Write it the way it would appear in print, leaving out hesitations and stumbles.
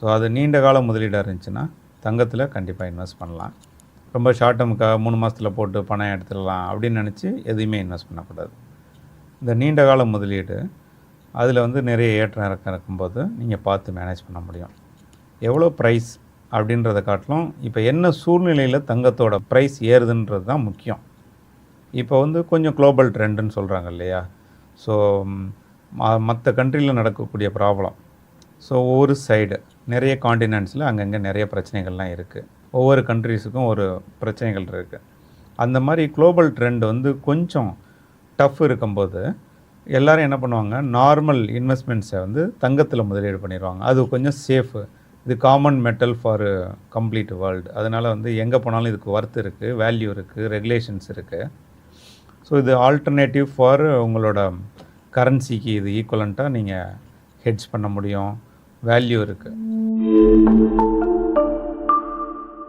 So அது நீண்ட கால முதலீடாக இருந்துச்சுன்னா தங்கத்தில் கண்டிப்பாக இன்வெஸ்ட் பண்ணலாம். ரொம்ப ஷார்ட் டேர்முக்காக 3 மாதத்தில் போட்டு பணம் எடுத்துடலாம் அப்படின்னு நினச்சி எதையுமே இன்வெஸ்ட் பண்ணக்கூடாது. இந்த நீண்ட கால முதலீடு அதில் வந்து நிறைய ஏற்றம் இறக்கம் இருக்கும்போது நீங்கள் பார்த்து மேனேஜ் பண்ண முடியும். எவ்வளோ ப்ரைஸ் அப்படின்றத காட்டிலும் இப்போ என்ன சூழ்நிலையில் தங்கத்தோட ப்ரைஸ் ஏறுதுன்றது தான் முக்கியம். இப்போ வந்து கொஞ்சம் குளோபல் ட்ரெண்டுன்னு சொல்கிறாங்க இல்லையா? ஸோ மற்ற கண்ட்ரியில் நடக்கக்கூடிய ப்ராப்ளம். ஸோ ஒவ்வொரு சைடு நிறைய காண்டினென்ட்ஸில் அங்கங்கே நிறைய பிரச்சனைகள்லாம் இருக்குது. ஒவ்வொரு கண்ட்ரீஸுக்கும் ஒரு பிரச்சனைகள் இருக்குது. அந்த மாதிரி குளோபல் ட்ரெண்ட் வந்து கொஞ்சம் டஃப் இருக்கும்போது எல்லோரும் என்ன பண்ணுவாங்க, நார்மல் இன்வெஸ்ட்மெண்ட்ஸை வந்து தங்கத்தில் முதலீடு பண்ணிடுவாங்க. அது கொஞ்சம் சேஃபு. இது common metal for complete world. அதனால் வந்து எங்கே போனாலும் இதுக்கு ஒர்த் இருக்குது, வேல்யூ இருக்குது, ரெகுலேஷன்ஸ் இருக்குது. ஸோ இது ஆல்டர்னேட்டிவ் ஃபார் உங்களோட கரன்சிக்கு இது ஈக்குவலண்ட்டாக நீங்கள் ஹெட்ஜ் பண்ண முடியும், வேல்யூ இருக்குது.